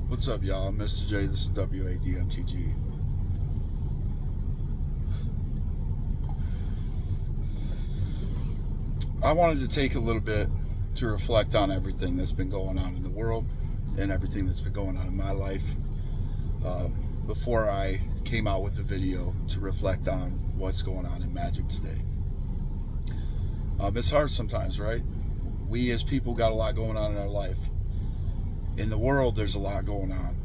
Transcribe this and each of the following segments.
What's up, y'all? I'm Mr. J. This is W.a.D. MTG. I wanted to take a little bit to reflect on everything that's been going on in the world and everything that's been going on in my life before I came out with a video to reflect on what's going on in Magic today. It's hard sometimes, right? We as people got a lot going on in our life. In the world, there's a lot going on.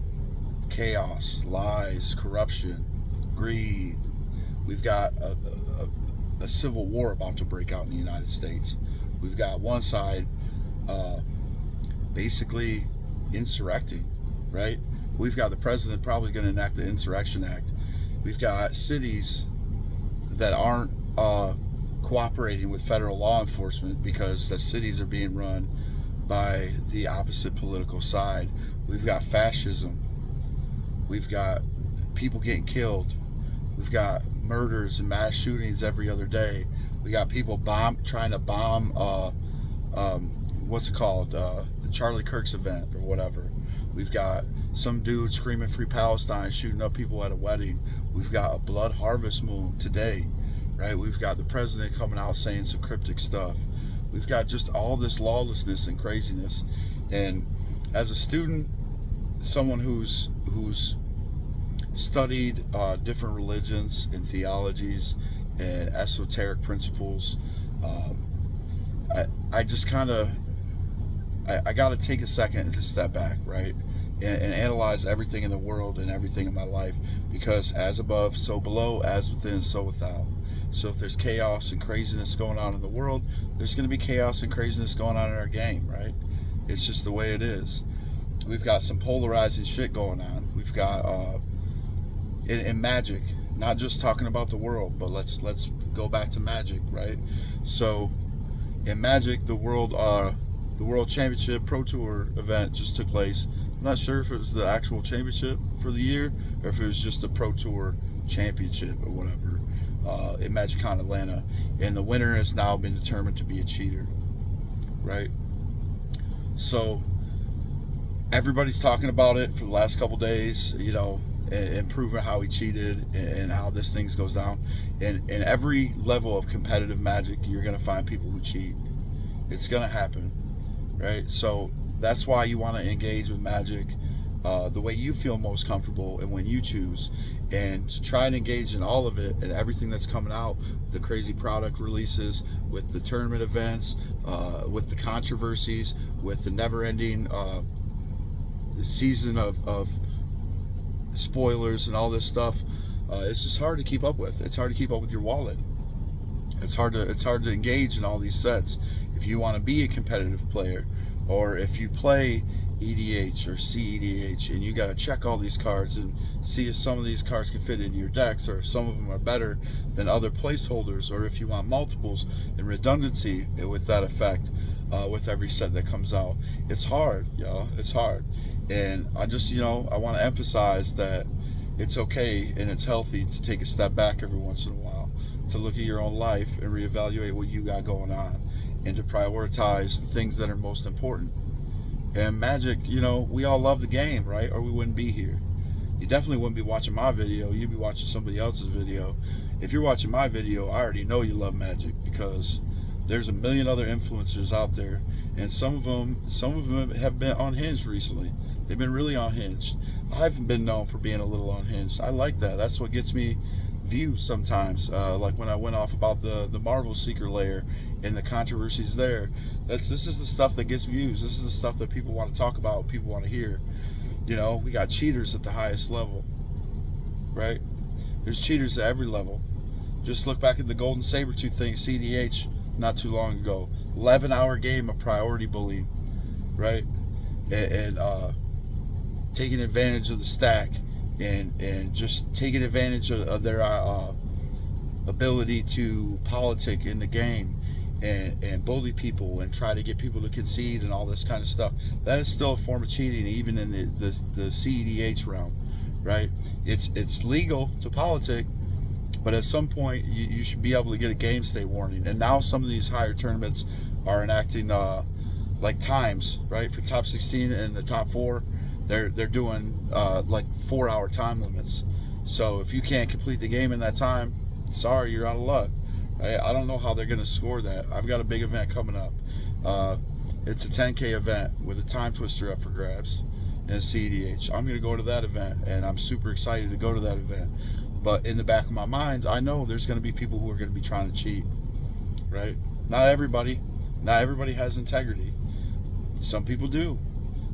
Chaos, lies, corruption, greed. We've got a civil war about to break out in the United States. We've got one side basically insurrecting, right? We've got the president probably going to enact the Insurrection Act. We've got cities that aren't cooperating with federal law enforcement because the cities are being run by the opposite political side. We've got fascism. We've got people getting killed. We've got murders and mass shootings every other day. We got people trying to bomb what's it called, the Charlie Kirk's event or whatever. We've got some dude screaming "Free Palestine," shooting up people at a wedding. We've got a blood harvest moon today, right? We've got the president coming out saying some cryptic stuff. We've got just all this lawlessness and craziness. And as a student, someone who's studied different religions and theologies and esoteric principles, I just kind of I got to take a second to step back, right, and analyze everything in the world and everything in my life, because as above, so below, as within, so without. So if there's chaos and craziness going on in the world, there's going to be chaos and craziness going on in our game, right? It's just the way it is. We've got some polarizing shit going on. We've got in Magic, not just talking about the world, but let's go back to Magic, right? So in Magic, the World Championship Pro Tour event just took place. I'm not sure if it was the actual championship for the year or if it was just the Pro Tour Championship or whatever in MagicCon Atlanta, and the winner has now been determined to be a cheater, right? So everybody's talking about it for the last couple days, you know, and proving how he cheated and how this thing goes down. And in every level of competitive Magic, you're going to find people who cheat. It's going to happen, right? So that's why you want to engage with Magic the way you feel most comfortable and when you choose, and to try and engage in all of it and everything that's coming out, with the crazy product releases, with the tournament events, with the controversies, with the never-ending season of spoilers and all this stuff. It's just hard to keep up with. It's hard to keep up with your wallet. It's hard to engage in all these sets if you want to be a competitive player, or if you play EDH or CEDH and you got to check all these cards and see if some of these cards can fit into your decks, or if some of them are better than other placeholders, or if you want multiples and redundancy with that effect with every set that comes out. It's hard, y'all. It's hard. And I just, I want to emphasize that it's okay and it's healthy to take a step back every once in a while, to look at your own life and reevaluate what you got going on, and to prioritize the things that are most important. And Magic, we all love the game, right? Or we wouldn't be here. You definitely wouldn't be watching my video. You'd be watching somebody else's video. If you're watching my video, I already know you love Magic, because there's a million other influencers out there, and some of them have been unhinged recently. They've been really unhinged. I've been known for being a little unhinged. I like that. That's what gets me views sometimes. Like when I went off about the Marvel Secret Lair and the controversies there. This is the stuff that gets views. This is the stuff that people want to talk about, people want to hear. We got cheaters at the highest level, right? There's cheaters at every level. Just look back at the Golden Sabretooth thing, CDH, not too long ago. 11-hour game of priority bullying, right? And taking advantage of the stack and just taking advantage of their ability to politic in the game and bully people and try to get people to concede and all this kind of stuff. That is still a form of cheating, even in the CEDH realm, right? It's legal to politic, but at some point you should be able to get a game state warning. And now some of these higher tournaments are enacting like times, right, for top 16 and the top 4. they're doing like 4-hour time limits. So if you can't complete the game in that time, sorry, you're out of luck. Right? I don't know how they're going to score that. I've got a big event coming up. It's a 10K event with a time twister up for grabs and a CEDH. I'm going to go to that event, and I'm super excited to go to that event. But in the back of my mind, I know there's going to be people who are going to be trying to cheat, right? Not everybody has integrity. Some people do.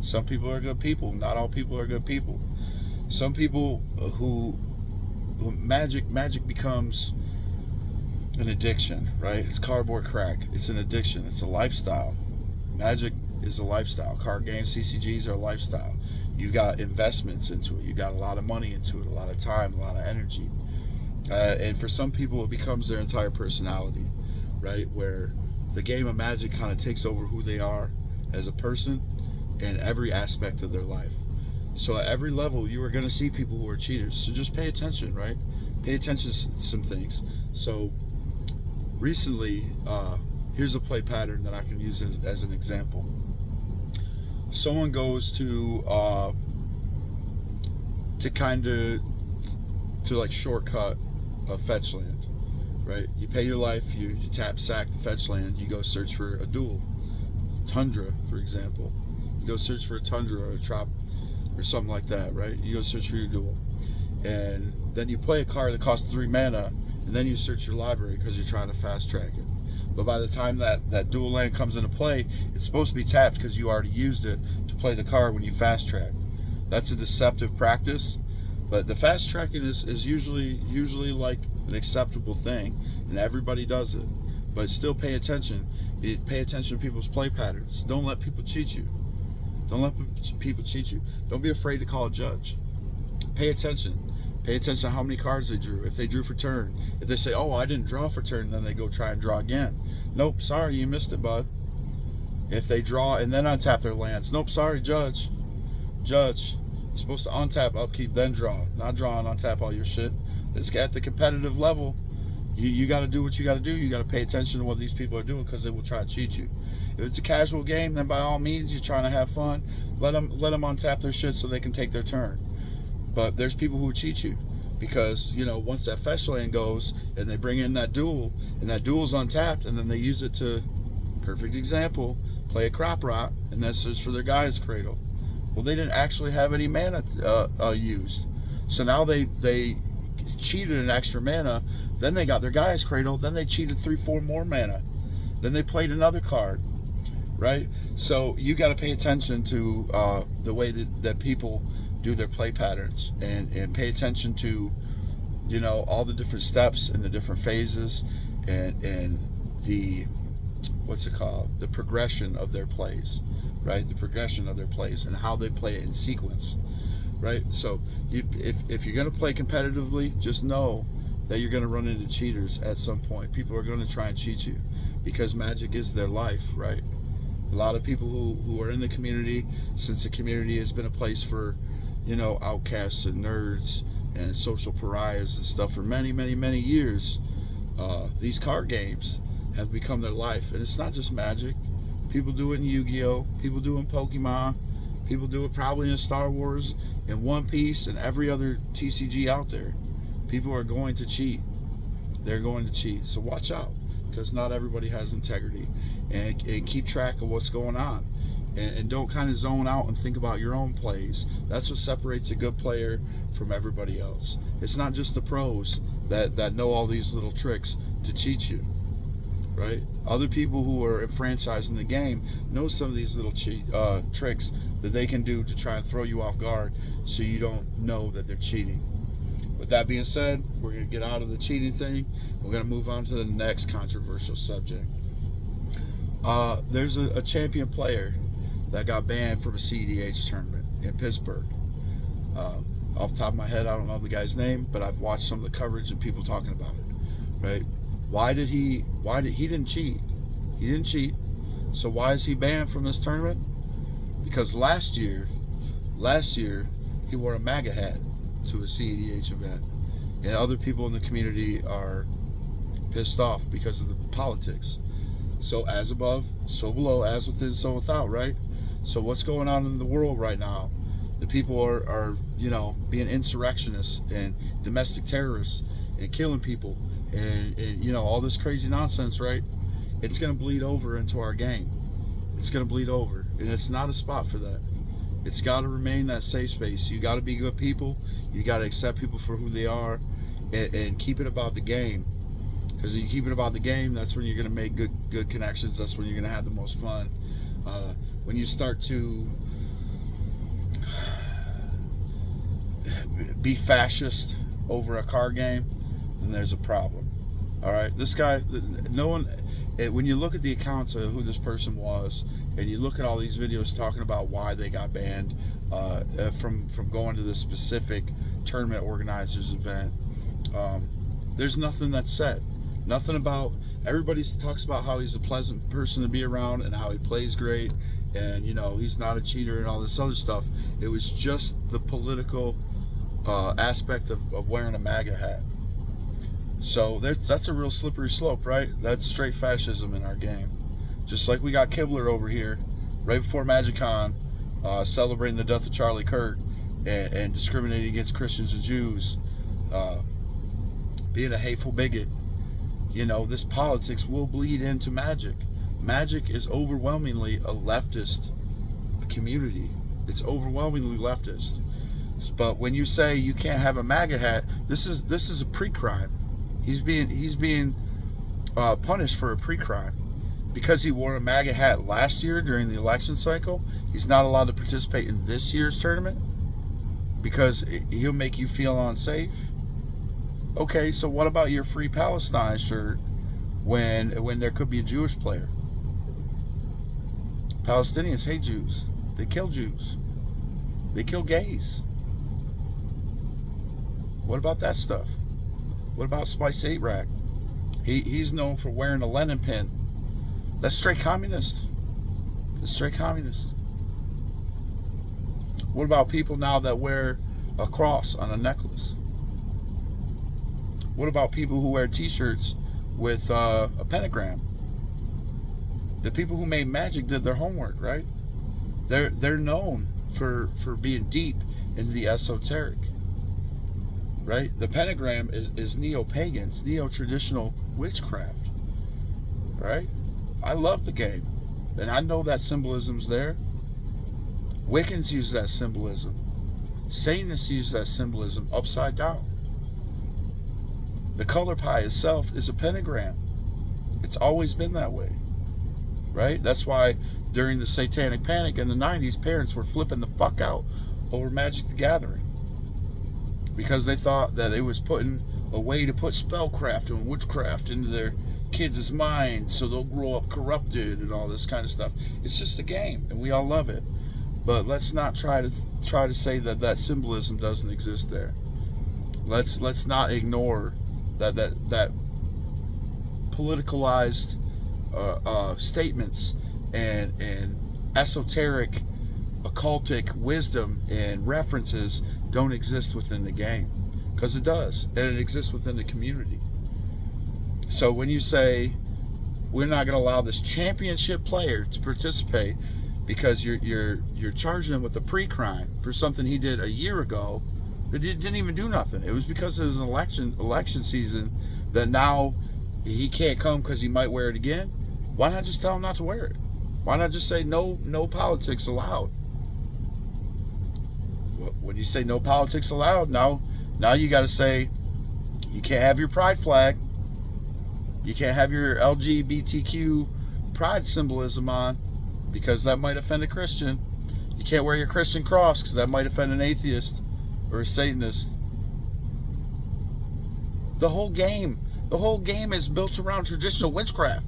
Some people are good people. Not all people are good people. Some people who magic becomes an addiction, right? It's cardboard crack. It's an addiction. It's a lifestyle. Magic is a lifestyle. Card games, CCGs are a lifestyle. You've got investments into it. You got a lot of money into it, a lot of time, a lot of energy. And for some people, it becomes their entire personality, right? Where the game of Magic kind of takes over who they are as a person in every aspect of their life. So at every level, you are going to see people who are cheaters. So just pay attention, right? Pay attention to some things. So recently, here's a play pattern that I can use as an example. Someone goes to like shortcut a fetch land, right? You pay your life, you tap sack the fetch land, you go search for a duel. Tundra, for example. You go search for a Tundra or a Trop or something like that, right? You go search for your duel. And then you play a card that costs 3 mana, and then you search your library because you're trying to fast track it. But by the time that dual land comes into play, it's supposed to be tapped because you already used it to play the card when you fast track. That's a deceptive practice, but the fast tracking is usually like an acceptable thing, and everybody does it. But still pay attention. Pay attention to people's play patterns. Don't let people cheat you. Don't let people cheat you. Don't be afraid to call a judge. Pay attention. Pay attention to how many cards they drew. If they drew for turn. If they say, oh, I didn't draw for turn, then they go try and draw again. Nope, sorry, you missed it, bud. If they draw and then untap their lands. Nope, sorry, judge. Judge, you're supposed to untap, upkeep, then draw. Not draw and untap all your shit. It's at the competitive level. You got to do what you got to do. You got to pay attention to what these people are doing because they will try to cheat you. If it's a casual game, then by all means, you're trying to have fun. Let them untap their shit so they can take their turn. But there's people who cheat you because, once that fetch land goes and they bring in that duel and that duel's untapped and then they use it to, perfect example, play a crop rot and that's just for their Gaia's Cradle. Well, they didn't actually have any mana used. So now they cheated an extra mana, then they got their Gaia's Cradle, then they cheated 3-4 more mana, then they played another card, right? So you got to pay attention to the way that people do their play patterns and pay attention to all the different steps and the different phases and the the progression of their plays, right? The progression of their plays and how they play it in sequence, right? So if you're going to play competitively, just know that you're going to run into cheaters at some point. People are going to try and cheat you because Magic is their life, right? A lot of people who are in the community, since the community has been a place for outcasts and nerds and social pariahs and stuff for many, many, many years, these card games have become their life. And it's not just Magic. People do it in Yu-Gi-Oh! People do it in Pokemon. People do it probably in Star Wars, in One Piece, and every other TCG out there. People are going to cheat. They're going to cheat. So watch out, because not everybody has integrity. And keep track of what's going on. And don't kind of zone out and think about your own plays. That's what separates a good player from everybody else. It's not just the pros that know all these little tricks to cheat you, right? Other people who are enfranchised in the game know some of these little tricks that they can do to try and throw you off guard so you don't know that they're cheating. With that being said, we're going to get out of the cheating thing. We're going to move on to the next controversial subject. There's a champion player that got banned from a CEDH tournament in Pittsburgh. Off the top of my head, I don't know the guy's name, but I've watched some of the coverage and people talking about it, right? He didn't cheat. He didn't cheat. So why is he banned from this tournament? Because last year, he wore a Maga hat to a CEDH event. And other people in the community are pissed off because of the politics. So as above, so below, as within, so without, right? So what's going on in the world right now? The people are being insurrectionists and domestic terrorists and killing people and all this crazy nonsense, right? It's going to bleed over into our game. It's going to bleed over, and it's not a spot for that. It's got to remain that safe space. You got to be good people. You got to accept people for who they are, and keep it about the game. Because if you keep it about the game, that's when you're going to make good connections. That's when you're going to have the most fun. When you start to be fascist over a card game, then there's a problem. All right, this guy, no one. When you look at the accounts of who this person was, and you look at all these videos talking about why they got banned from going to this specific tournament organizers event, there's nothing that's said. Nothing about. Everybody talks about how he's a pleasant person to be around and how he plays great, and he's not a cheater and all this other stuff. It was just the political aspect of wearing a Maga hat. So that's a real slippery slope, right? That's straight fascism in our game. Just like we got Kibler over here, right before MagicCon, celebrating the death of Charlie Kirk and discriminating against Christians and Jews, being a hateful bigot. This politics will bleed into Magic. Magic is overwhelmingly a leftist community. It's overwhelmingly leftist. But when you say you can't have a MAGA hat, this is a pre-crime. He's being punished for a pre-crime because he wore a MAGA hat last year during the election cycle. He's not allowed to participate in this year's tournament because he'll make you feel unsafe. Okay, so what about your Free Palestine shirt when there could be a Jewish player? Palestinians hate Jews. They kill Jews. They kill gays. What about that stuff? What about Spice 8 Rack? He's known for wearing a Lenin pin. That's straight communist. That's straight communist. What about people now that wear a cross on a necklace? What about people who wear t-shirts with a pentagram? The people who made Magic did their homework, right? They're known for being deep into the esoteric. Right? The pentagram is neo-pagan, it's neo-traditional witchcraft. Right? I love the game. And I know that symbolism's there. Wiccans use that symbolism. Satanists use that symbolism upside down. The color pie itself is a pentagram. It's always been that way. Right? That's why during the Satanic Panic in the 90s, parents were flipping the fuck out over Magic the Gathering. Because they thought that it was putting a way to put spellcraft and witchcraft into their kids' minds so they'll grow up corrupted and all this kind of stuff. It's just a game, and we all love it. But let's not try to say that symbolism doesn't exist there. Let's not ignore that politicalized statements and esoteric occultic wisdom and references don't exist within the game, because it does, and it exists within the community. So when you say we're not going to allow this championship player to participate because you're charging him with a pre-crime for something he did a year ago that didn't even do nothing. It was because it was an election season that now he can't come because he might wear it again. Why not just tell him not to wear it? Why not just say no politics allowed? When you say no politics allowed, now you got to say you can't have your pride flag. You can't have your LGBTQ pride symbolism on because that might offend a Christian. You can't wear your Christian cross because that might offend an atheist or a Satanist. The whole game is built around traditional witchcraft.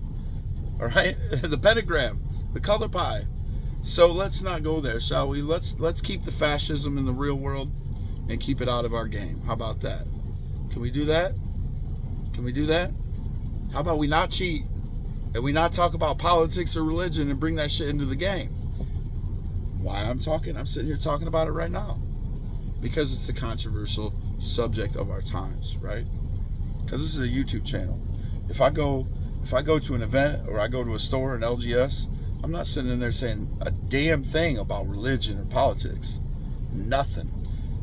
All right, the pentagram, the color pie. So let's not go there, shall we? Let's keep the fascism in the real world and keep it out of our game. How about that? Can we do that? Can we do that? How about we not cheat and we not talk about politics or religion and bring that shit into the game? Why I'm sitting here talking about it right now. Because it's a controversial subject of our times, right? Because this is a YouTube channel. If I go to an event or I go to a store in LGS, I'm not sitting in there saying a damn thing about religion or politics. Nothing.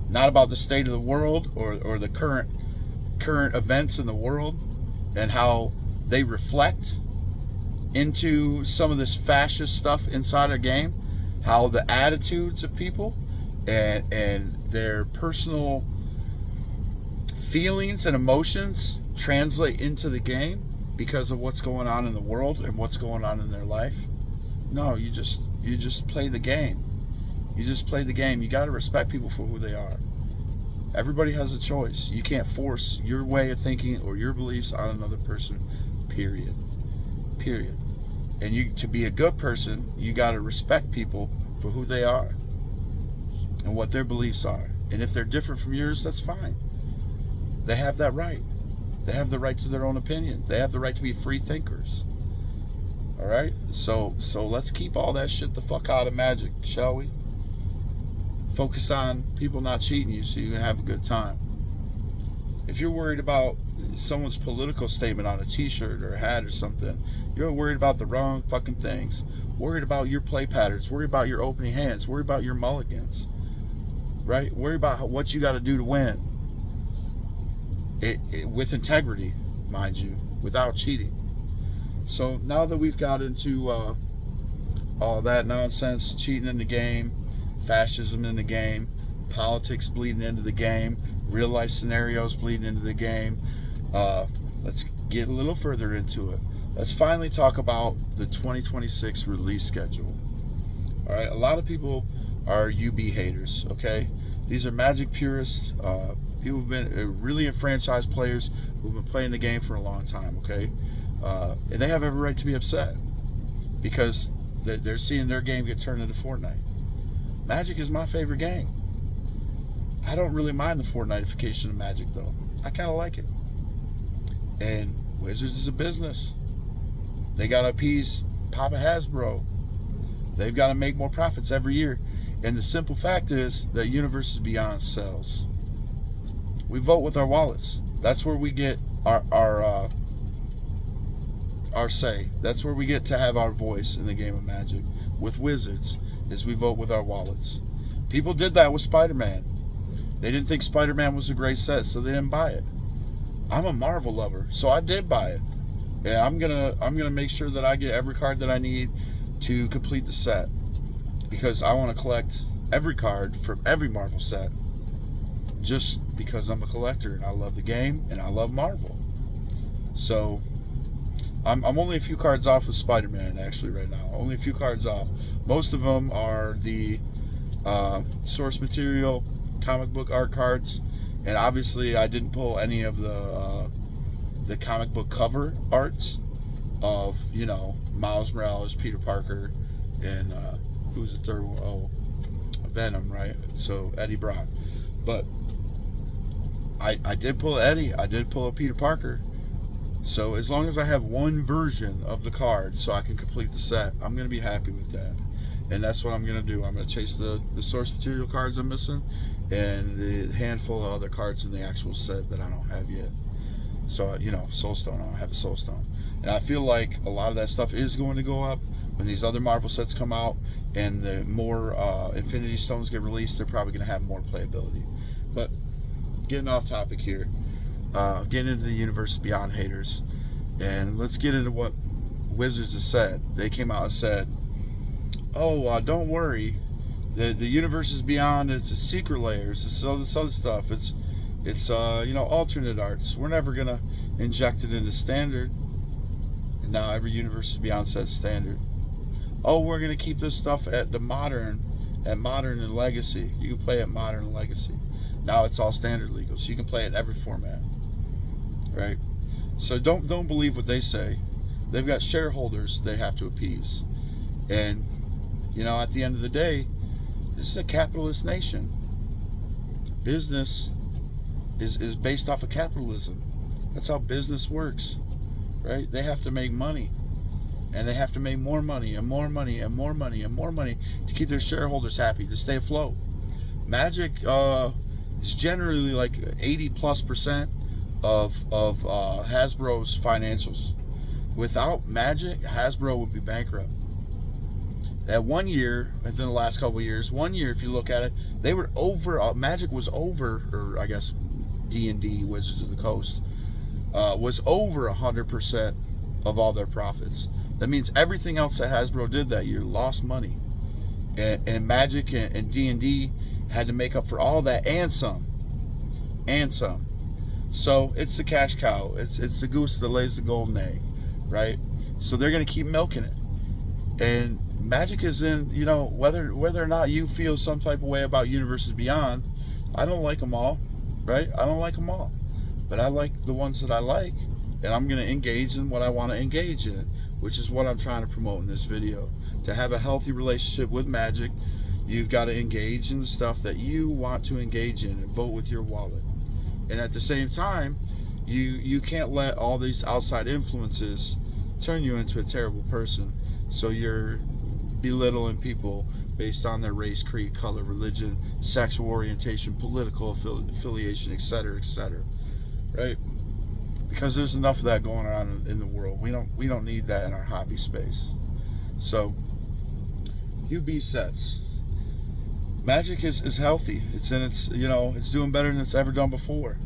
Not about the state of the world or the current events in the world and how they reflect into some of this fascist stuff inside our game, how the attitudes of people and their personal feelings and emotions translate into the game because of what's going on in the world and what's going on in their life. No, you just play the game. You just play the game. You got to respect people for who they are. Everybody has a choice. You can't force your way of thinking or your beliefs on another person, period. And you, to be a good person, you got to respect people for who they are and what their beliefs are. And if they're different from yours, that's fine. They have that right. They have the right to their own opinion. They have the right to be free thinkers. All right? So let's keep all that shit the fuck out of Magic, shall we? Focus on people not cheating you so you can have a good time. If you're worried about someone's political statement on a t-shirt or a hat or something, you're worried about the wrong fucking things. Worried about your play patterns. Worried about your opening hands. Worried about your mulligans. Right? Worry about what you got to do to win. With integrity, mind you, without cheating. So now that we've got into all that nonsense, cheating in the game, fascism in the game, politics bleeding into the game, real life scenarios bleeding into the game, let's get a little further into it. Let's finally talk about the 2026 release schedule. All right, a lot of people are UB haters, okay? These are Magic purists, people who've been really enfranchised players who've been playing the game for a long time, okay? And they have every right to be upset because they're seeing their game get turned into Fortnite. Magic is my favorite game. I don't really mind the Fortniteification of Magic, though. I kind of like it. And Wizards is a business. They got to appease Papa Hasbro. They've got to make more profits every year. And the simple fact is that Universes Beyond sells. We vote with our wallets. That's where we get our say. That's where we get to have our voice in the game of Magic. With Wizards, is we vote with our wallets. People did that with Spider-Man. They didn't think Spider-Man was a great set, so they didn't buy it. I'm a Marvel lover, so I did buy it. And I'm gonna make sure that I get every card that I need to complete the set. Because I want to collect every card from every Marvel set. Just because I'm a collector and I love the game and I love Marvel. So I'm only a few cards off of Spider-Man actually right now. Only a few cards off. Most of them are the source material comic book art cards, and obviously I didn't pull any of the comic book cover arts of, you know, Miles Morales, Peter Parker, and who's the third one? Oh, Venom, right? So Eddie Brock. But I did pull Eddie. I did pull a Peter Parker. So as long as I have one version of the card so I can complete the set, I'm going to be happy with that. And that's what I'm going to do. I'm going to chase the source material cards I'm missing and the handful of other cards in the actual set that I don't have yet. So, you know, Soulstone, I don't have a Soulstone. And I feel like a lot of that stuff is going to go up when these other Marvel sets come out and the more Infinity Stones get released. They're probably going to have more playability. But getting off topic here, getting into the Universe Beyond haters, and let's get into what Wizards has said. They came out and said, oh, don't worry, the Universes Beyond, it's a secret layers, it's all this other stuff, it's you know, alternate arts. We're never gonna inject it into standard. And now every Universes Beyond says standard. Oh, we're gonna keep this stuff at the modern and legacy. You can play at modern and legacy. Now it's all standard legal, so you can play it in every format, right? So don't believe what they say. They've got shareholders they have to appease, and you know, at the end of the day, this is a capitalist nation. Business is based off of capitalism. That's how business works, right? They have to make money, and they have to make more money and more money and more money and more money to keep their shareholders happy, to stay afloat. Magic is generally like 80+% of Hasbro's financials. Without Magic, Hasbro would be bankrupt. That 1 year, within the last couple of years, 1 year, if you look at it, they were over. Magic was over, or I guess D&D, Wizards of the Coast, was over 100% of all their profits. That means everything else that Hasbro did that year lost money, and Magic and D&D had to make up for all that and some, and some. So it's the cash cow. It's the goose that lays the golden egg, right? So they're gonna keep milking it. And Magic is in, you know, whether or not you feel some type of way about Universes Beyond, I don't like them all, right? I don't like them all, but I like the ones that I like, and I'm going to engage in what I want to engage in, which is what I'm trying to promote in this video. To have a healthy relationship with Magic, you've got to engage in the stuff that you want to engage in and vote with your wallet. And at the same time, you can't let all these outside influences turn you into a terrible person. So you're belittling people based on their race, creed, color, religion, sexual orientation, political affiliation, etc., right? Because there's enough of that going on in the world. We don't need that in our hobby space. So UB sets. Magic is healthy. It's in its, you know, it's doing better than it's ever done before.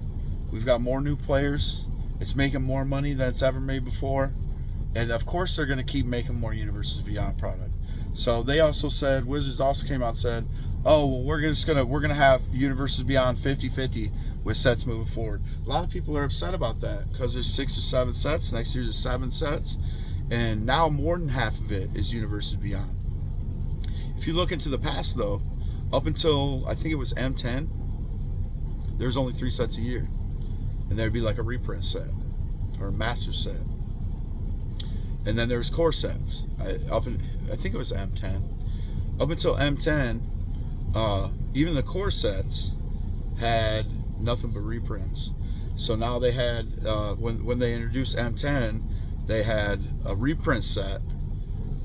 We've got more new players. It's making more money than it's ever made before. And of course they're going to keep making more Universes Beyond product. So they also said, Wizards also came out and said, oh, well, we're gonna have Universes Beyond 50-50 with sets moving forward. A lot of people are upset about that because there's 6 or 7 sets. Next year there's 7 sets, and now more than half of it is Universes Beyond. If you look into the past though, up until I think it was M10, there's only 3 sets a year, and there'd be like a reprint set or a master set. And then there's core sets. I think it was M10. Up until M10, even the core sets had nothing but reprints. So now they had, when they introduced M10, they had a reprint set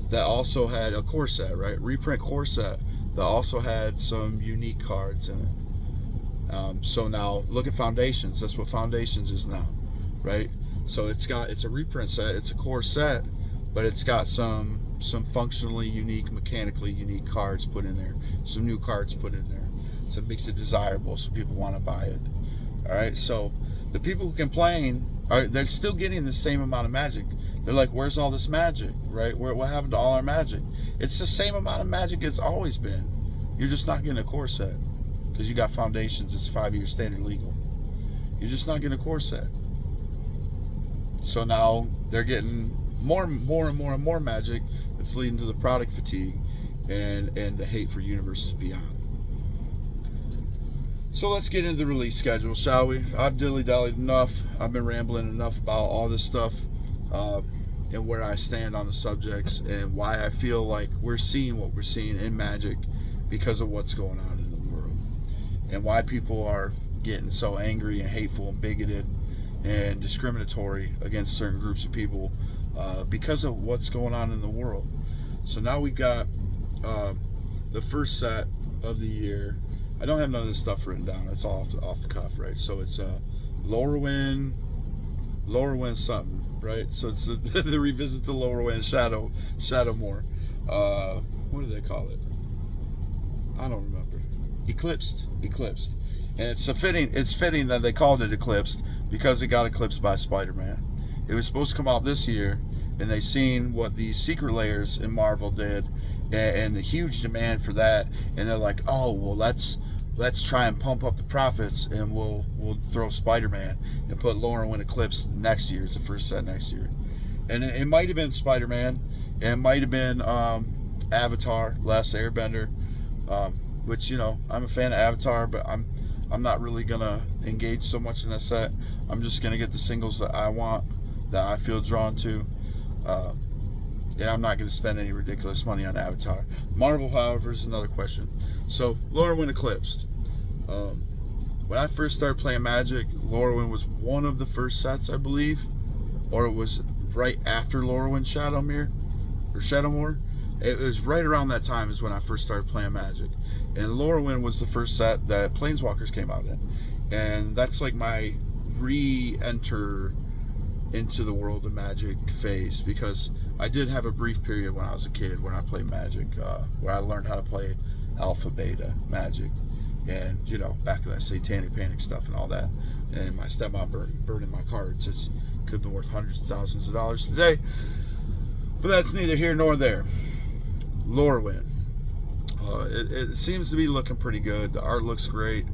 that also had a core set, right? Reprint core set that also had some unique cards in it. So now look at Foundations. That's what Foundations is now, right? So it's a reprint set, it's a core set, but it's got some functionally unique, mechanically unique cards put in there, some new cards put in there, so it makes it desirable, so people want to buy it. All right, so the people who complain they're still getting the same amount of Magic. They're like, where's all this Magic, right? What happened to all our Magic? It's the same amount of Magic it's always been. You're just not getting a core set because you got Foundations. It's 5-year standard legal. You're just not getting a core set. So now they're getting more and more Magic. That's leading to the product fatigue and the hate for Universes Beyond. So let's get into the release schedule, shall we? I've dilly-dallied enough. I've been rambling enough about all this stuff and where I stand on the subjects and why I feel like we're seeing what we're seeing in Magic because of what's going on in the world, and why people are getting so angry and hateful and bigoted and discriminatory against certain groups of people because of what's going on in the world. So now we got the first set of the year. I don't have none of this stuff written down. It's all off the cuff, right? So it's Lorwyn something, right? So it's the revisit to Lorwyn Shadowmoor. What do they call it? I don't remember. Eclipsed. And it's fitting that they called it Eclipsed because it got eclipsed by Spider-Man. It was supposed to come out this year, and they seen what the secret layers in Marvel did and the huge demand for that, and they're like, oh, well, let's try and pump up the profits, and we'll throw Spider-Man and put Lorwyn Eclipse next year. It's the first set next year. And it might have been Spider-Man, and it might have been Avatar, Last Airbender, which, you know, I'm a fan of Avatar, but I'm not really gonna engage so much in that set. I'm just gonna get the singles that I want, that I feel drawn to, and I'm not gonna spend any ridiculous money on Avatar. Marvel, however, is another question. So Lorwyn Eclipsed. When I first started playing Magic, Lorwyn was one of the first sets, I believe, or it was right after Lorwyn Shadowmoor. It was right around that time is when I first started playing Magic, and Lorwyn was the first set that Planeswalkers came out in, and that's like my re-enter into the world of Magic phase, because I did have a brief period when I was a kid when I played Magic, where I learned how to play Alpha Beta Magic, and back in that Satanic Panic stuff and all that. And my stepmom burning my cards. It could have been worth hundreds of thousands of dollars today, but that's neither here nor there. Lorwyn. It seems to be looking pretty good. The art looks great.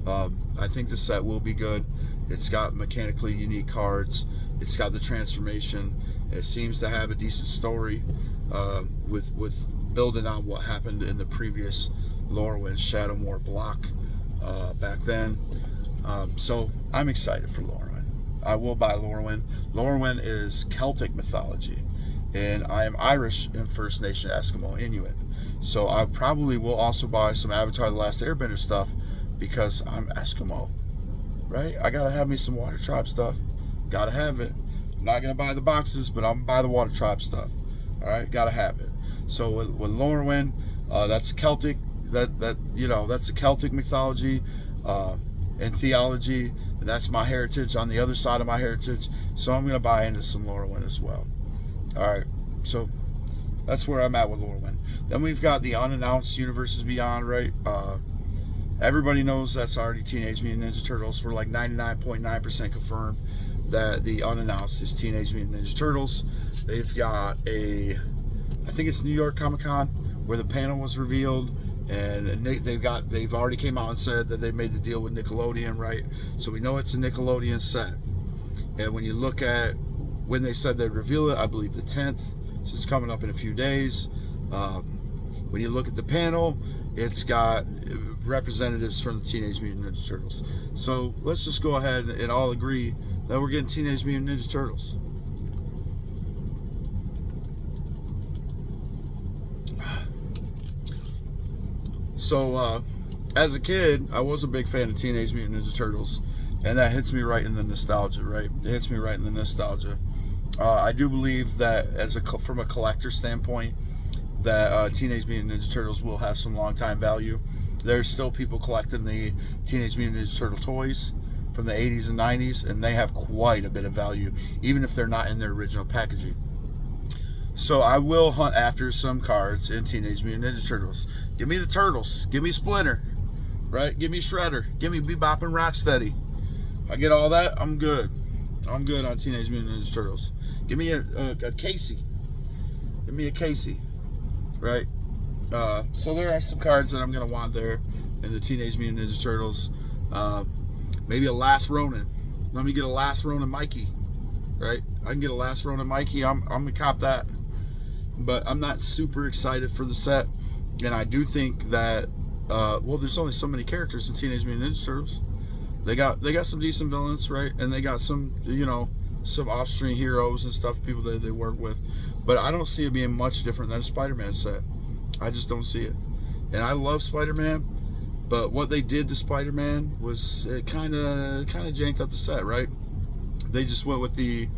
I think the set will be good. It's got mechanically unique cards. It's got the transformation. It seems to have a decent story, with building on what happened in the previous Lorwyn Shadowmoor block back then. So I'm excited for Lorwyn. I will buy Lorwyn. Lorwyn is Celtic mythology, and I am Irish and First Nation Eskimo Inuit. So I probably will also buy some Avatar: The Last Airbender stuff, because I'm Eskimo, right? I gotta have me some Water Tribe stuff. Gotta have it. I'm not gonna buy the boxes, but I'm gonna buy the Water Tribe stuff. All right, gotta have it. So with Lorwyn, that's Celtic. That's the Celtic mythology and theology, and that's my heritage on the other side of my heritage. So I'm gonna buy into some Lorwyn as well. All right, so that's where I'm at with Lorwyn. Then we've got the unannounced Universes Beyond, right? Everybody knows that's already Teenage Mutant Ninja Turtles. We're like 99.9% confirmed that the unannounced is Teenage Mutant Ninja Turtles. They've got I think it's New York Comic Con, where the panel was revealed, and they've already came out and said that they made the deal with Nickelodeon, right? So we know it's a Nickelodeon set. And when you look at when they said they'd reveal it, I believe the 10th, so it's coming up in a few days. When you look at the panel, it's got representatives from the Teenage Mutant Ninja Turtles. So let's just go ahead and all agree that we're getting Teenage Mutant Ninja Turtles. So as a kid, I was a big fan of Teenage Mutant Ninja Turtles, and that hits me right in the nostalgia, right? It hits me right in the nostalgia. I do believe that from a collector standpoint, that Teenage Mutant Ninja Turtles will have some long time value. There's still people collecting the Teenage Mutant Ninja Turtle toys from the 80s and 90s, and they have quite a bit of value, even if they're not in their original packaging. So I will hunt after some cards in Teenage Mutant Ninja Turtles. Give me the Turtles. Give me Splinter. Right? Give me Shredder. Give me Bebop and Rocksteady. If I get all that, I'm good. I'm good on Teenage Mutant Ninja Turtles. Give me a Casey. Give me a Casey. Right? So there are some cards that I'm going to want there in the Teenage Mutant Ninja Turtles. Maybe a Last Ronin. Let me get a Last Ronin Mikey. Right? I can get a Last Ronin Mikey. I'm going to cop that. But I'm not super excited for the set. And I do think that, there's only so many characters in Teenage Mutant Ninja Turtles. They got some decent villains, right? And they got some, some off-screen heroes and stuff, people that they work with. But I don't see it being much different than a Spider-Man set. I just don't see it. And I love Spider-Man, but what they did to Spider-Man was it kind of janked up the set, right? They just went with the,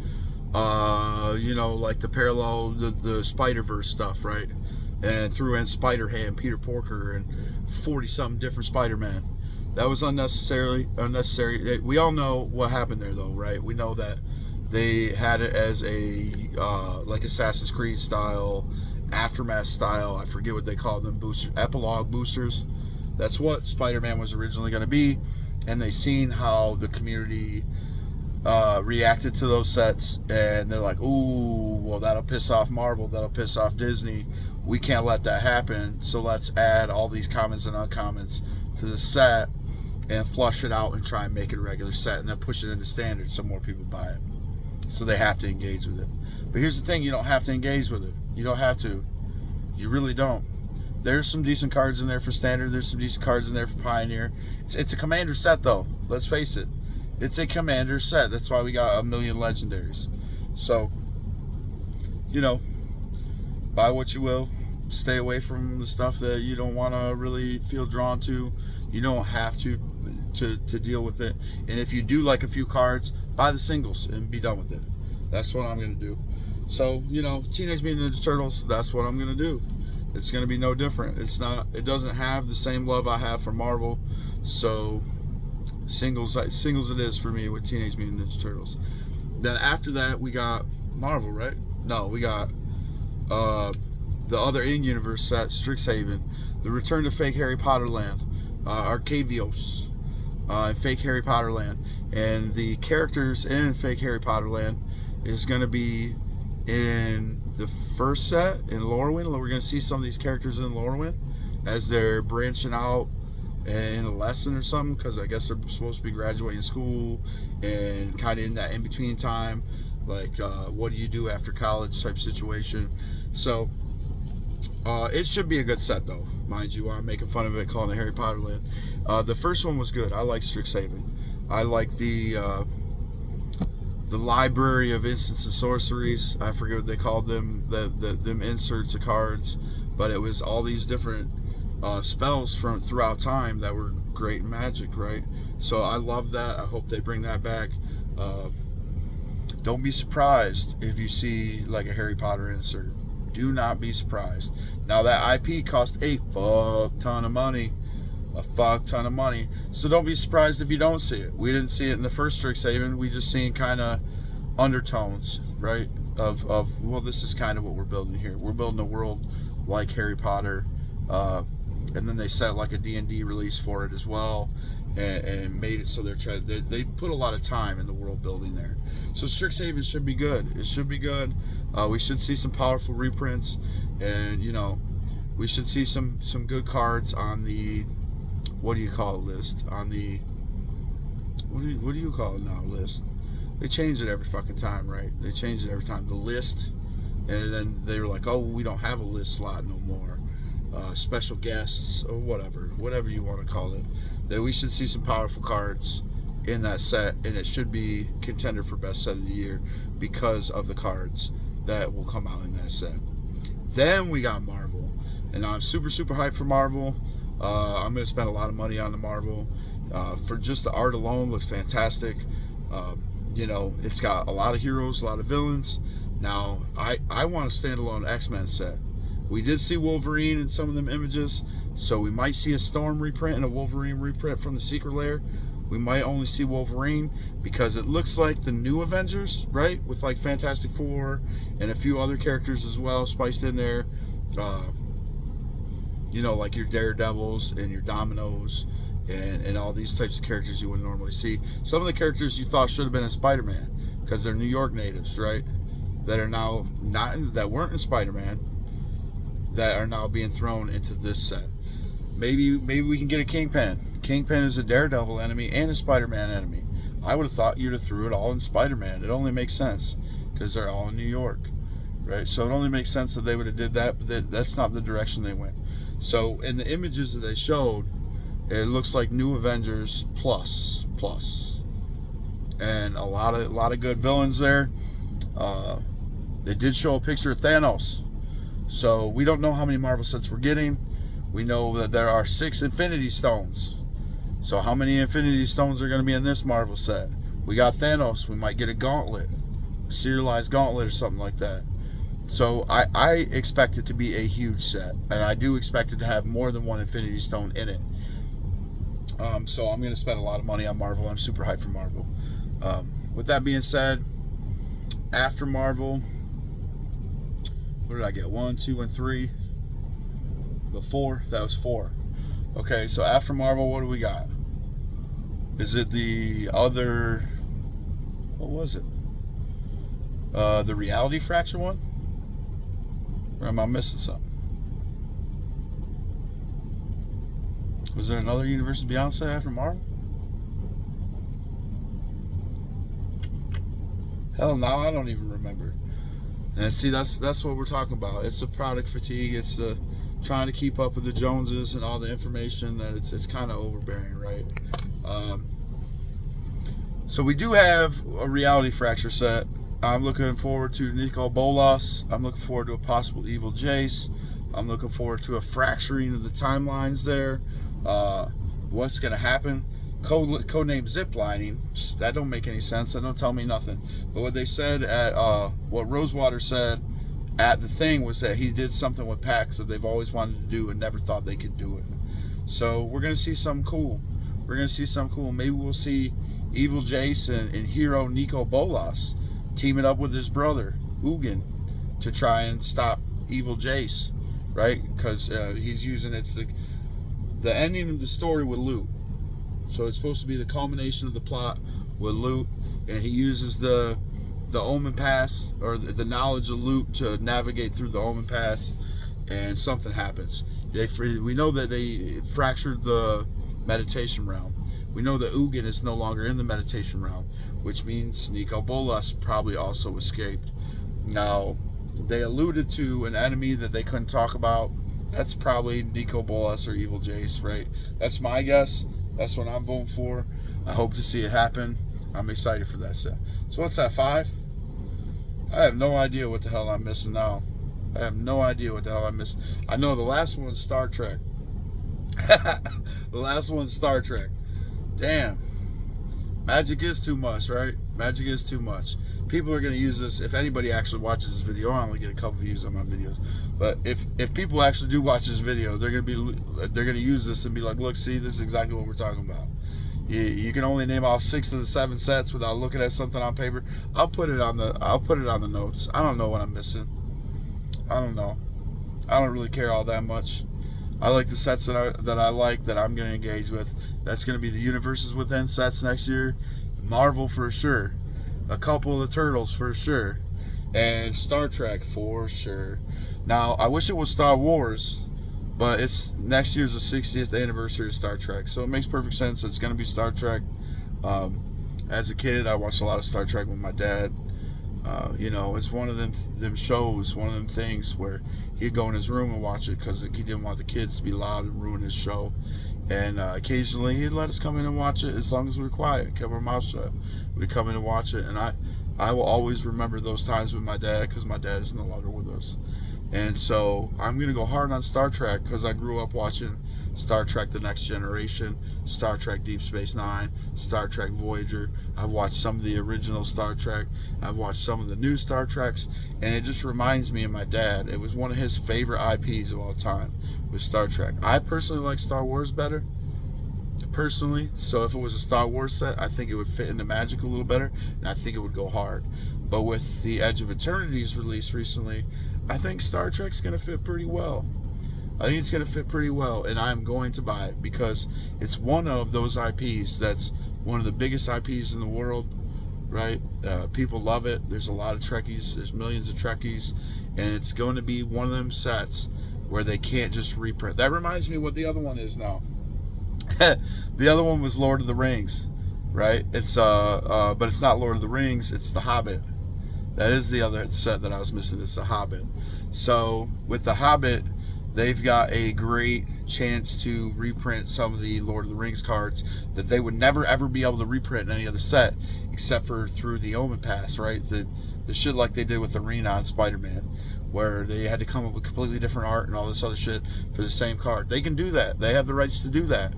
like the parallel, the Spider-Verse stuff, right? And threw in Spider-Ham, Peter Porker, and 40-something different Spider-Man. That was unnecessary. We all know what happened there, though, right? We know that they had it as a like Assassin's Creed style, Aftermath style. I forget what they call them, epilogue boosters. That's what Spider-Man was originally going to be, and they seen how the community reacted to those sets, and they're like, "Ooh, well, that'll piss off Marvel. That'll piss off Disney. We can't let that happen. So let's add all these commons and uncommons to the set and flush it out and try and make it a regular set, and then push it into standard so more people buy it. So they have to engage with it. But here's the thing: you don't have to engage with it. You don't have to. You really don't. There's some decent cards in there for standard. There's some decent cards in there for Pioneer. It's a Commander set, though. Let's face it. It's a Commander set. That's why we got 1 million legendaries. So, buy what you will. Stay away from the stuff that you don't want to really feel drawn to. You don't have to deal with it. And if you do like a few cards, buy the singles and be done with it. That's what I'm going to do. So, Teenage Mutant Ninja Turtles, that's what I'm going to do. It's going to be no different. It doesn't have the same love I have for Marvel. So, singles it is for me with Teenage Mutant Ninja Turtles. Then after that, we got Marvel, right? No, we got the other in-universe set, Strixhaven, the Return to Fake Harry Potter Land, Arcavios, Fake Harry Potter Land, and the characters in Fake Harry Potter Land is going to be in the first set in Lorwyn. We're going to see some of these characters in Lorwyn as they're branching out in a lesson or something, because I guess they're supposed to be graduating school and kind of in that in-between time, like what do you do after college type situation. So it should be a good set, though, mind you. I'm making fun of it, calling it Harry Potter Land. The first one was good. I like Strixhaven. I like the library of instants and sorceries. I forget what they called them, them inserts of cards, but it was all these different spells from throughout time that were great in Magic, right? So I love that. I hope they bring that back. Don't be surprised if you see like a Harry Potter insert. Do not be surprised. Now that IP cost a fuck ton of money. A fuck ton of money. So don't be surprised if you don't see it. We didn't see it in the first Strixhaven. We just seen kind of undertones, right? Of well, this is kind of what we're building here. We're building a world like Harry Potter. And then they set like a D&D release for it as well, and made it so they put a lot of time in the world building there. So Strixhaven should be good. It should be good. We should see some powerful reprints, and we should see some good cards on the what do you call it list, on the what do you call it now list. They change it every fucking time, right? They change it every time, the list, and then they were like, oh, we don't have a list slot no more. Special guests or whatever you want to call it, that we should see some powerful cards in that set, and it should be contender for best set of the year because of the cards that will come out in that set. Then we got Marvel, and I'm super hyped for Marvel. I'm going to spend a lot of money on the Marvel. For just the art alone, looks fantastic. It's got a lot of heroes, a lot of villains. Now I want a standalone X-Men set. We did see Wolverine in some of them images, so we might see a Storm reprint and a Wolverine reprint from the Secret Lair. We might only see Wolverine because it looks like the new Avengers, right? With like Fantastic Four and a few other characters as well spiced in there. Like your Daredevils and your Dominoes and all these types of characters you wouldn't normally see. Some of the characters you thought should have been in Spider-Man because they're New York natives, right? That are now that weren't in Spider-Man, that are now being thrown into this set. Maybe we can get a Kingpin. Kingpin is a Daredevil enemy and a Spider-Man enemy. I would have thought you'd have threw it all in Spider-Man. It only makes sense because they're all in New York, right? So it only makes sense that they would have did that, but that's not the direction they went. So in the images that they showed, it looks like New Avengers plus, and a lot of good villains there. They did show a picture of Thanos. So we don't know how many Marvel sets we're getting. We know that there are 6 Infinity Stones. So how many Infinity Stones are going to be in this Marvel set? We got Thanos. We might get a gauntlet, serialized gauntlet or something like that. So I expect it to be a huge set, and I do expect it to have more than one Infinity Stone in it. So I'm going to spend a lot of money on Marvel. I'm super hyped for Marvel. With that being said, after Marvel, what did I get? 1, 2, and 3. The 4. That was 4. Okay, so after Marvel, what do we got? Is it the other? What was it? The Reality Fracture one? Or am I missing something? Was there another Universe Beyond set after Marvel? Hell, now I don't even remember. And see, that's what we're talking about. It's the product fatigue. It's the trying to keep up with the Joneses and all the information that it's kind of overbearing, right? So we do have a Reality Fracture set. I'm looking forward to Nico Bolas. I'm looking forward to a possible Evil Jace. I'm looking forward to a fracturing of the timelines there. What's going to happen? Codename ziplining. That don't make any sense. That don't tell me nothing. But what they said at what Rosewater said at the thing was that he did something with packs that they've always wanted to do and never thought they could do it. So we're gonna see something cool. Maybe we'll see Evil Jace and hero Nico Bolas teaming up with his brother Ugin to try and stop evil Jace, right? Because he's using it's the ending of the story with loot. So it's supposed to be the culmination of the plot with loot, and he uses the Omen Pass, or the knowledge of loot, to navigate through the Omen Pass, and something happens. We know that they fractured the meditation realm. We know that Ugin is no longer in the meditation realm, which means Nicol Bolas probably also escaped. Now, they alluded to an enemy that they couldn't talk about. That's probably Nicol Bolas or Evil Jace, right? That's my guess. That's what I'm voting for. I hope to see it happen. I'm excited for that set. So what's that, 5? I have no idea what the hell I'm missing now. I have no idea what the hell I'm missing. I know the last one's Star Trek. The last one's Star Trek. Damn. Magic is too much, right? Magic is too much. People are going to use this. If anybody actually watches this video, I only get a couple views on my videos. But if people actually do watch this video, they're going to use this and be like, look, see, this is exactly what we're talking about. You can only name off 6 of the 7 sets without looking at something on paper. I'll put it on the notes. I don't know what I'm missing. I don't know. I don't really care all that much. I like the sets that I like, that I'm going to engage with. That's going to be the Universes Within sets next year. Marvel for sure. A couple of the Turtles for sure. And Star Trek for sure. Now, I wish it was Star Wars, but it's next year's the 60th anniversary of Star Trek. So it makes perfect sense. It's going to be Star Trek. As a kid, I watched a lot of Star Trek with my dad. It's one of them shows, one of them things where he'd go in his room and watch it because he didn't want the kids to be loud and ruin his show. And occasionally he'd let us come in and watch it as long as we were quiet, kept our mouth shut. We'd come in and watch it, and I will always remember those times with my dad because my dad is no longer with us. And so I'm going to go hard on Star Trek because I grew up watching Star Trek The Next Generation, Star Trek Deep Space Nine, Star Trek Voyager. I've watched some of the original Star Trek. I've watched some of the new Star Treks. And it just reminds me of my dad. It was one of his favorite IPs of all time, was Star Trek. I personally like Star Wars better, personally. So if it was a Star Wars set, I think it would fit into Magic a little better, and I think it would go hard. But with the Edge of Eternity's release recently, I think Star Trek's going to fit pretty well. I think it's going to fit pretty well, and I'm going to buy it because it's one of those IPs that's one of the biggest IPs in the world, right? People love it. There's a lot of Trekkies. There's millions of Trekkies, and it's going to be one of them sets where they can't just reprint. That reminds me what the other one is now. The other one was Lord of the Rings, right? It's but it's not Lord of the Rings. It's The Hobbit. That is the other set that I was missing. It's The Hobbit. So with The Hobbit, they've got a great chance to reprint some of the Lord of the Rings cards that they would never ever be able to reprint in any other set except for through the Omen Pass, right? The shit like they did with Arena on Spider-Man, where they had to come up with completely different art and all this other shit for the same card. They can do that. They have the rights to do that.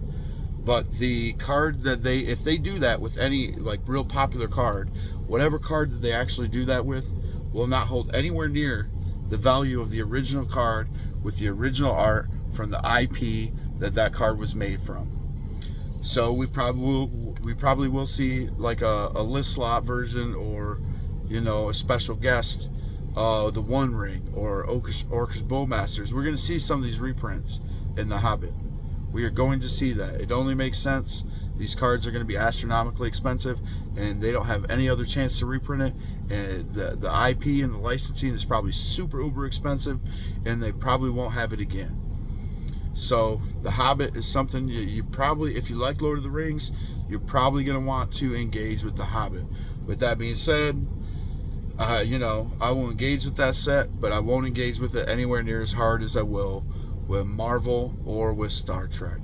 But the card that if they do that with any like real popular card, whatever card that they actually do that with will not hold anywhere near the value of the original card with the original art from the IP that card was made from. So we probably will see like a list slot version, or a special guest, the One Ring or Orcish Bowmasters. We're going to see some of these reprints in The Hobbit. We are going to see that. It only makes sense. These cards are going to be astronomically expensive, and they don't have any other chance to reprint it. And the IP and the licensing is probably super uber expensive, and they probably won't have it again. So The Hobbit is something you probably, if you like Lord of the Rings, you're probably going to want to engage with The Hobbit. With that being said, I will engage with that set, but I won't engage with it anywhere near as hard as I will with Marvel or with Star Trek,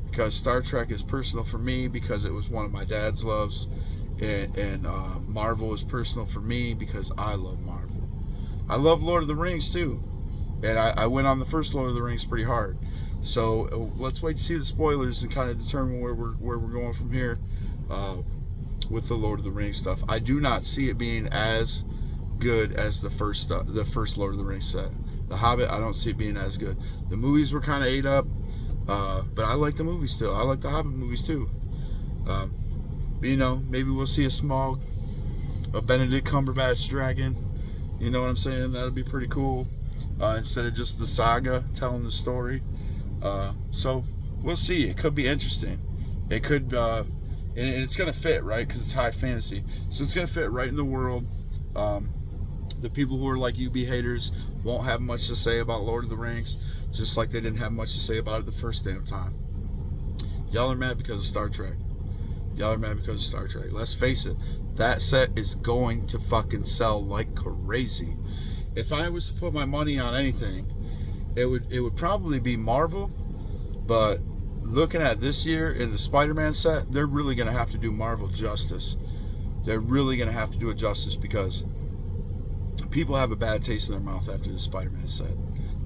because Star Trek is personal for me because it was one of my dad's loves, and Marvel is personal for me because I love Marvel. I love Lord of the Rings too, and I went on the first Lord of the Rings pretty hard. So let's wait to see the spoilers and kind of determine where we're going from here with the Lord of the Rings stuff. I do not see it being as good as the first Lord of the Rings set. The Hobbit, I don't see it being as good. The movies were kind of ate up, but I like the movies still. I like the Hobbit movies too. Maybe we'll see a small a Benedict Cumberbatch dragon. You know what I'm saying? That'd be pretty cool. Instead of just the saga telling the story. So we'll see. It could be interesting. It could, and it's gonna fit, right? Because it's high fantasy, so it's gonna fit right in the world. The people who are like UB haters won't have much to say about Lord of the Rings, just like they didn't have much to say about it the first damn time. Y'all are mad because of Star Trek. Y'all are mad because of Star Trek. Let's face it, that set is going to fucking sell like crazy. If I was to put my money on anything, it would probably be Marvel. But looking at this year in the Spider-Man set, they're really going to have to do Marvel justice. They're really going to have to do it justice, because people have a bad taste in their mouth after the Spider-Man set.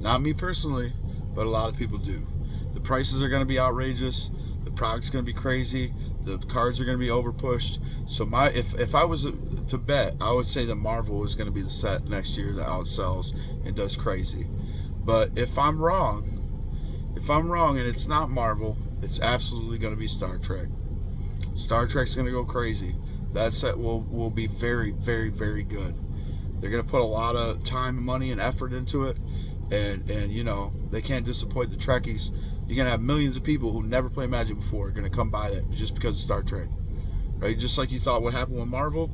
Not me personally, but a lot of people do. The prices are going to be outrageous. The product's going to be crazy. The cards are going to be overpushed. So if I was to bet, I would say that Marvel is going to be the set next year that outsells and does crazy. But if I'm wrong and it's not Marvel, it's absolutely going to be Star Trek. Star Trek's going to go crazy. That set will be very, very, very good. They're going to put a lot of time and money and effort into it. And you know, they can't disappoint the Trekkies. You're going to have millions of people who never played Magic before are going to come by that just because of Star Trek. Right? Just like you thought what happened with Marvel.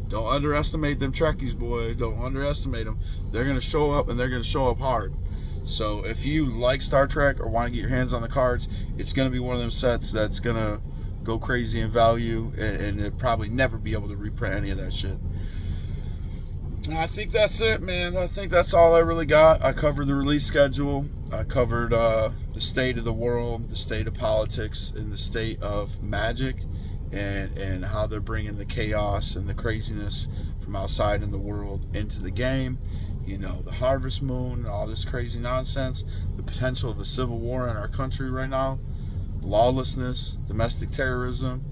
Don't underestimate them Trekkies, boy. Don't underestimate them. They're going to show up, and they're going to show up hard. So if you like Star Trek or want to get your hands on the cards, it's going to be one of them sets that's going to go crazy in value, and it'll probably never be able to reprint any of that shit. I think that's it, man. I think that's all I really got. I covered the release schedule. I covered the state of the world, the state of politics, and the state of Magic, and how they're bringing the chaos and the craziness from outside in the world into the game. You know, the Harvest Moon, all this crazy nonsense, the potential of a civil war in our country right now, lawlessness, domestic terrorism,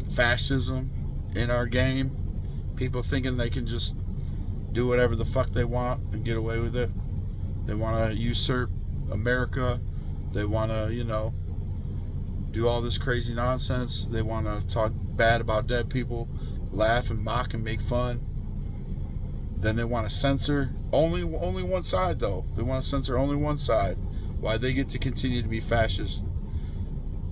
fascism in our game. People thinking they can just do whatever the fuck they want and get away with it. They want to usurp America. They want to, you know, do all this crazy nonsense. They want to talk bad about dead people, laugh and mock and make fun. Then they want to censor only one side, though. They want to censor only one side. Why they get to continue to be fascist.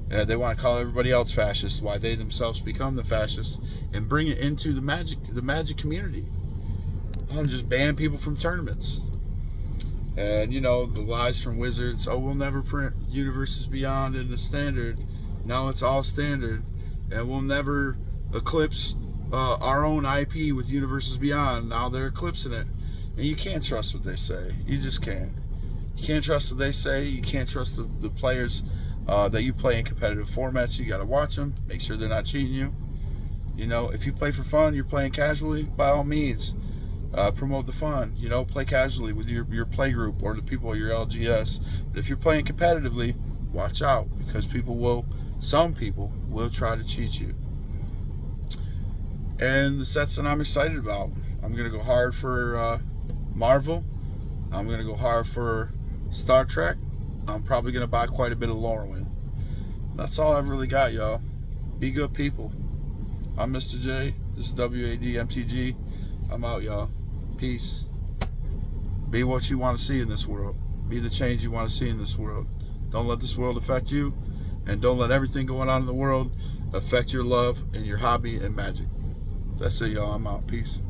They want to call everybody else fascist. Why they themselves become the fascists and bring it into the magic community. Just ban people from tournaments. And, you know, the lies from Wizards. Oh, we'll never print Universes Beyond in the standard. Now it's all standard. And we'll never eclipse our own IP with Universes Beyond. Now they're eclipsing it. And you can't trust what they say. You just can't. You can't trust what they say. You can't trust the players that you play in competitive formats. You got to watch them. Make sure they're not cheating you. You know, if you play for fun, you're playing casually, by all means. Promote the fun, you know, play casually with your play group or the people at your LGS. But if you're playing competitively, watch out, because some people will try to cheat you. And the sets that I'm excited about, I'm going to go hard for Marvel. I'm going to go hard for Star Trek. I'm probably going to buy quite a bit of Lorwyn. That's all I've really got, y'all. Be good people. I'm Mr. J. This is W.A.D. MTG. I'm out, y'all. Peace. Be what you want to see in this world. Be the change you want to see in this world. Don't let this world affect you, and don't let everything going on in the world affect your love and your hobby and magic. That's it, y'all. I'm out. Peace.